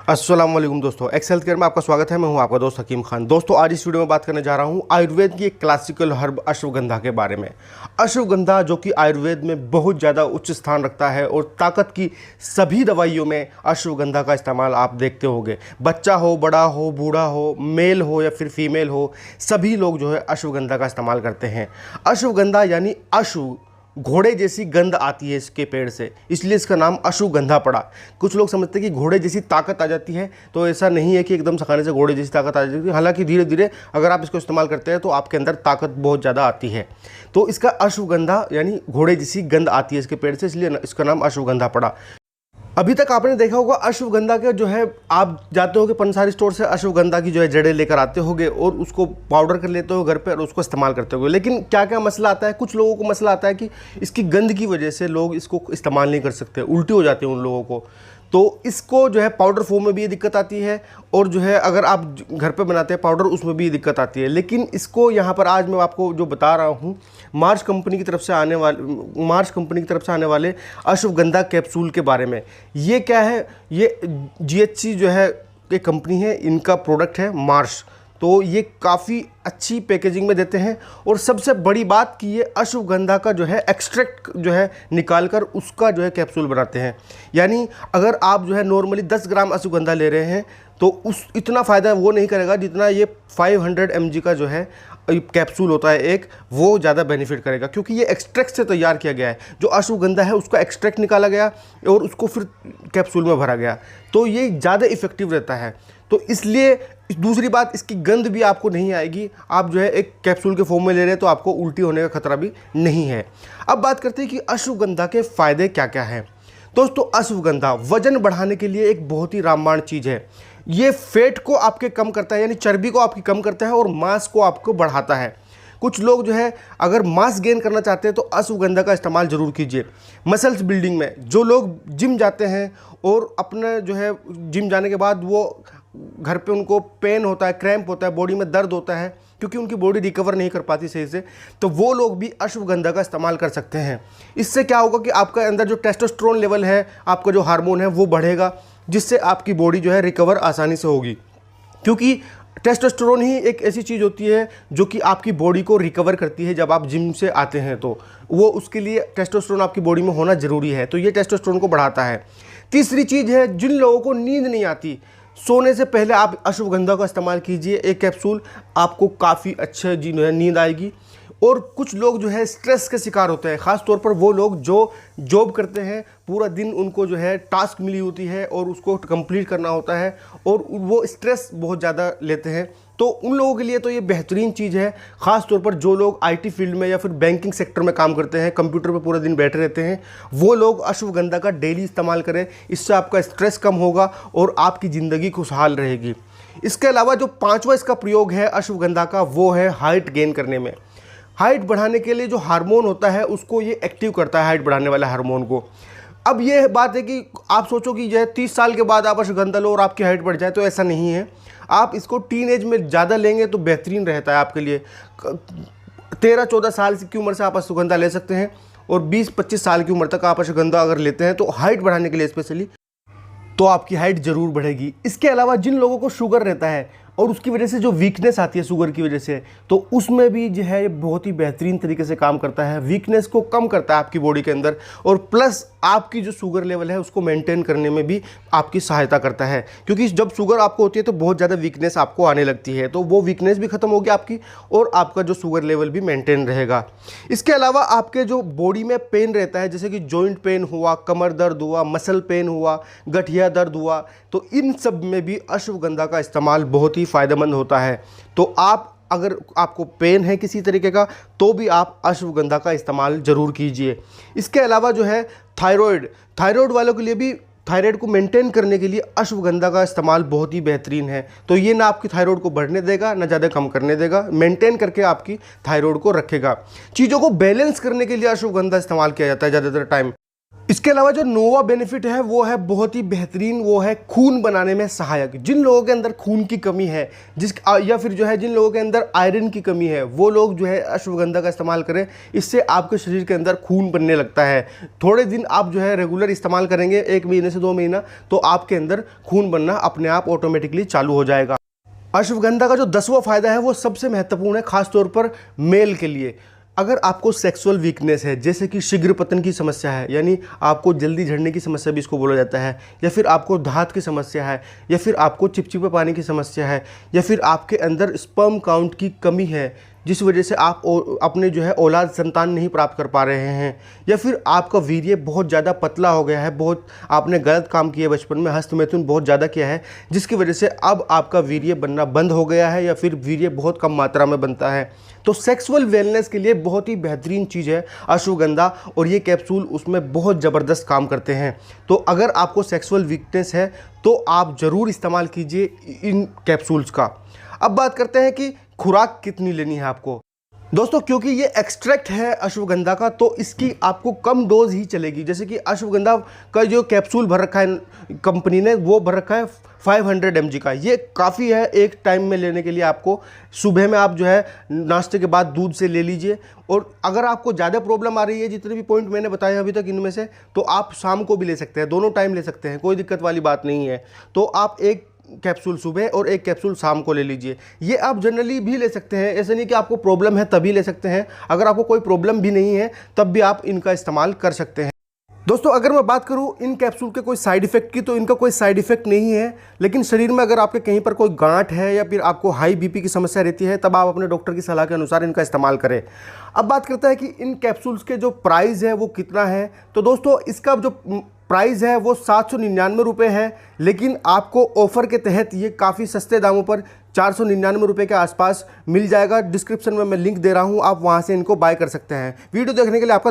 अस्सलाम वालेकुम दोस्तों, एक्स हेल्थ केयर में आपका स्वागत है। मैं हूं आपका दोस्त हकीम खान। दोस्तों, आज इस वीडियो में बात करने जा रहा हूं आयुर्वेद की एक क्लासिकल हर्ब अश्वगंधा के बारे में। अश्वगंधा जो कि आयुर्वेद में बहुत ज़्यादा उच्च स्थान रखता है और ताकत की सभी दवाइयों में अश्वगंधा का इस्तेमाल आप देखते होंगे। बच्चा हो, बड़ा हो, बूढ़ा हो, मेल हो या फिर फीमेल हो, सभी लोग जो है अश्वगंधा का इस्तेमाल करते हैं। अश्वगंधा यानी अश्व, घोड़े जैसी गंध आती है इसके पेड़ से, इसलिए इसका नाम अश्वगंधा पड़ा। कुछ लोग समझते हैं कि घोड़े जैसी ताकत आ जाती है, तो ऐसा नहीं है कि एकदम से खाने से घोड़े जैसी ताकत आ जाती है। हालांकि धीरे धीरे अगर आप इसको इस्तेमाल करते हैं तो आपके अंदर ताकत बहुत ज़्यादा आती है। तो इसका अश्वगंधा यानी घोड़े जैसी गंध आती है इसके पेड़ से, इसलिए इसका नाम अश्वगंधा पड़ा। अभी तक आपने देखा होगा अश्वगंधा के जो है, आप जाते होगे पंसारी स्टोर से अश्वगंधा की जो है जड़ें लेकर आते होगे और उसको पाउडर कर लेते हो घर पे और उसको इस्तेमाल करते होगे। लेकिन क्या क्या मसला आता है, कुछ लोगों को मसला आता है कि इसकी गंध की वजह से लोग इसको इस्तेमाल नहीं कर सकते, उल्टी हो जाती है उन लोगों को। तो इसको जो है पाउडर फॉर्म में भी ये दिक्कत आती है और जो है अगर आप घर पे बनाते हैं पाउडर उसमें भी ये दिक्कत आती है। लेकिन इसको यहाँ पर आज मैं आपको जो बता रहा हूँ, मार्स कंपनी की तरफ से आने वाले अश्वगंधा कैप्सूल के बारे में। ये क्या है, ये GHC जो है एक कंपनी है, इनका प्रोडक्ट है मार्स। तो ये काफ़ी अच्छी पैकेजिंग में देते हैं और सबसे बड़ी बात कि ये अश्वगंधा का जो है एक्सट्रैक्ट जो है निकाल कर उसका जो है कैप्सूल बनाते हैं। यानी अगर आप जो है नॉर्मली 10 ग्राम अश्वगंधा ले रहे हैं तो उस इतना फ़ायदा वो नहीं करेगा जितना ये 500 mg का जो है कैप्सूल होता है एक, वो ज़्यादा बेनिफिट करेगा, क्योंकि ये एक्सट्रैक्ट से तैयार किया गया है। जो अश्वगंधा है उसका एक्सट्रैक्ट निकाला गया और उसको फिर कैप्सूल में भरा गया, तो ये ज़्यादा इफेक्टिव रहता है। तो इसलिए दूसरी बात, इसकी गंध भी आपको नहीं आएगी। आप जो है एक कैप्सूल के फॉर्म में ले रहे हैं तो आपको उल्टी होने का खतरा भी नहीं है। अब बात करते हैं कि अश्वगंधा के फ़ायदे क्या क्या हैं। दोस्तों, अश्वगंधा वजन बढ़ाने के लिए एक बहुत ही रामबाण चीज़ है। ये फैट को आपके कम करता है, यानी चर्बी को आपकी कम करता है और मांस को आपको बढ़ाता है। कुछ लोग जो है अगर मास गेन करना चाहते हैं तो अश्वगंधा का इस्तेमाल ज़रूर कीजिए। मसल्स बिल्डिंग में जो लोग जिम जाते हैं और अपने जो है जिम जाने के बाद वो घर पे उनको पेन होता है, क्रैम्प होता है, बॉडी में दर्द होता है क्योंकि उनकी बॉडी रिकवर नहीं कर पाती सही से, तो वो लोग भी अश्वगंधा का इस्तेमाल कर सकते हैं। इससे क्या होगा कि आपका अंदर जो टेस्टोस्टेरोन लेवल है, आपका जो हार्मोन है वो बढ़ेगा, जिससे आपकी बॉडी जो है रिकवर आसानी से होगी। क्योंकि टेस्टोस्टेरोन ही एक ऐसी चीज़ होती है जो कि आपकी बॉडी को रिकवर करती है। जब आप जिम से आते हैं तो वो उसके लिए टेस्टोस्टेरोन आपकी बॉडी में होना ज़रूरी है, तो ये टेस्टोस्टेरोन को बढ़ाता है। तीसरी चीज़ है, जिन लोगों को नींद नहीं आती, सोने से पहले आप अश्वगंधा का इस्तेमाल कीजिए, एक कैप्सूल, आपको काफ़ी अच्छे जो है नींद आएगी। और कुछ लोग जो है स्ट्रेस के शिकार होते हैं, ख़ास तौर पर वो लोग जो जॉब करते हैं, पूरा दिन उनको जो है टास्क मिली होती है और उसको कंप्लीट करना होता है और वो स्ट्रेस बहुत ज़्यादा लेते हैं, तो उन लोगों के लिए तो ये बेहतरीन चीज़ है। ख़ास तौर पर जो लोग IT फील्ड में या फिर बैंकिंग सेक्टर में काम करते हैं, कंप्यूटर पर पूरा दिन बैठे रहते हैं, वो लोग अश्वगंधा का डेली इस्तेमाल करें। इससे आपका स्ट्रेस कम होगा और आपकी ज़िंदगी खुशहाल रहेगी। इसके अलावा जो पाँचवा इसका प्रयोग है अश्वगंधा का, वो है हाइट गेन करने में। हाइट बढ़ाने के लिए जो हार्मोन होता है उसको ये एक्टिव करता है, हाइट बढ़ाने वाले हार्मोन को। अब ये बात है कि आप सोचो कि जो है 30 साल के बाद आप अश्वगंधा लो और आपकी हाइट बढ़ जाए, तो ऐसा नहीं है। आप इसको टीन एज में ज़्यादा लेंगे तो बेहतरीन रहता है आपके लिए। 13-14 साल की उम्र से आप अश्वगंधा ले सकते हैं और 20-25 साल की उम्र तक आप अश्वगंधा अगर लेते हैं तो हाइट बढ़ाने के लिए स्पेशली, तो आपकी हाइट ज़रूर बढ़ेगी। इसके अलावा जिन लोगों को शुगर रहता है और उसकी वजह से जो वीकनेस आती है शुगर की वजह से, तो उसमें भी जो है बहुत ही बेहतरीन तरीके से काम करता है। वीकनेस को कम करता है आपकी बॉडी के अंदर और प्लस आपकी जो शुगर लेवल है उसको मेंटेन करने में भी आपकी सहायता करता है। क्योंकि जब शुगर आपको होती है तो बहुत ज़्यादा वीकनेस आपको आने लगती है, तो वो वीकनेस भी ख़त्म होगी आपकी और आपका जो शुगर लेवल भी मेंटेन रहेगा। इसके अलावा आपके जो बॉडी में पेन रहता है, जैसे कि जॉइंट पेन हुआ, कमर दर्द हुआ, मसल पेन हुआ, गठिया दर्द हुआ, तो इन सब में भी अश्वगंधा का इस्तेमाल बहुत ही फ़ायदेमंद होता है। तो आप अगर आपको पेन है किसी तरीके का तो भी आप अश्वगंधा का इस्तेमाल ज़रूर कीजिए। इसके अलावा जो है थायराइड वालों के लिए भी, थायराइड को मेंटेन करने के लिए अश्वगंधा का इस्तेमाल बहुत ही बेहतरीन है। तो ये ना आपकी थायराइड को बढ़ने देगा ना ज़्यादा कम करने देगा, मेंटेन करके आपकी थायराइड को रखेगा। चीज़ों को बैलेंस करने के लिए अश्वगंधा इस्तेमाल किया जाता है ज़्यादातर टाइम। इसके अलावा जो नोवा बेनिफिट है वो है बहुत ही बेहतरीन, वो है खून बनाने में सहायक। जिन लोगों के अंदर खून की कमी है या फिर जो है जिन लोगों के अंदर आयरन की कमी है, वो लोग जो है अश्वगंधा का इस्तेमाल करें। इससे आपके शरीर के अंदर खून बनने लगता है। थोड़े दिन आप जो है रेगुलर इस्तेमाल करेंगे, 1 महीने से 2 महीना, तो आपके अंदर खून बनना अपने आप ऑटोमेटिकली चालू हो जाएगा। अश्वगंधा का जो 10वां फायदा है वो सबसे महत्वपूर्ण है, खासतौर पर मेल के लिए। अगर आपको सेक्सुअल वीकनेस है, जैसे कि शीघ्र पतन की समस्या है, यानी आपको जल्दी झड़ने की समस्या भी इसको बोला जाता है, या फिर आपको धात की समस्या है, या फिर आपको चिपचिपे पानी की समस्या है, या फिर आपके अंदर स्पर्म काउंट की कमी है जिस वजह से आप अपने जो है औलाद संतान नहीं प्राप्त कर पा रहे हैं, या फिर आपका वीर्य बहुत ज़्यादा पतला हो गया है, बहुत आपने गलत काम किया बचपन में, हस्तमैथुन बहुत ज़्यादा किया है, जिसकी वजह से अब आपका वीर्य बनना बंद हो गया है, या फिर वीर्य बहुत कम मात्रा में बनता है, तो सेक्सुअल वेलनेस के लिए बहुत ही बेहतरीन चीज़ है अश्वगंधा, और ये कैप्सूल उसमें बहुत ज़बरदस्त काम करते हैं। तो अगर आपको सेक्सुअल वीकनेस है तो आप ज़रूर इस्तेमाल कीजिए इन कैप्सूल्स का। अब बात करते हैं कि खुराक कितनी लेनी है आपको। दोस्तों, क्योंकि ये एक्सट्रैक्ट है अश्वगंधा का, तो इसकी आपको कम डोज ही चलेगी। जैसे कि अश्वगंधा का जो कैप्सूल भर रखा है कंपनी ने, वो भर रखा है 500 mg का। ये काफ़ी है एक टाइम में लेने के लिए। आपको सुबह में आप जो है नाश्ते के बाद दूध से ले लीजिए, और अगर आपको ज़्यादा प्रॉब्लम आ रही है, जितने भी पॉइंट मैंने बताए अभी तक इनमें से, तो आप शाम को भी ले सकते हैं, दोनों टाइम ले सकते हैं, कोई दिक्कत वाली बात नहीं है। तो आप एक कैप्सूल सुबह और एक कैप्सूल शाम को ले लीजिए। ये आप जनरली भी ले सकते हैं, ऐसा नहीं कि आपको प्रॉब्लम है तभी ले सकते हैं। अगर आपको कोई प्रॉब्लम भी नहीं है तब भी आप इनका इस्तेमाल कर सकते हैं। दोस्तों, अगर मैं बात करूं इन कैप्सूल के कोई साइड इफ़ेक्ट की, तो इनका कोई साइड इफ़ेक्ट नहीं है। लेकिन शरीर में अगर आपके कहीं पर कोई गांठ है या फिर आपको हाई बीपी की समस्या रहती है, तब आप अपने डॉक्टर की सलाह के अनुसार इनका इस्तेमाल करें। अब बात करते हैं कि इन कैप्सूल्स के जो प्राइस है वो कितना है। तो दोस्तों, इसका जो प्राइस है वो 799 रुपये है, लेकिन आपको ऑफ़र के तहत ये काफ़ी सस्ते दामों पर 499 रुपये के आसपास मिल जाएगा। डिस्क्रिप्शन में मैं लिंक दे रहा हूँ, आप वहाँ से इनको बाय कर सकते हैं। वीडियो देखने के लिए आपका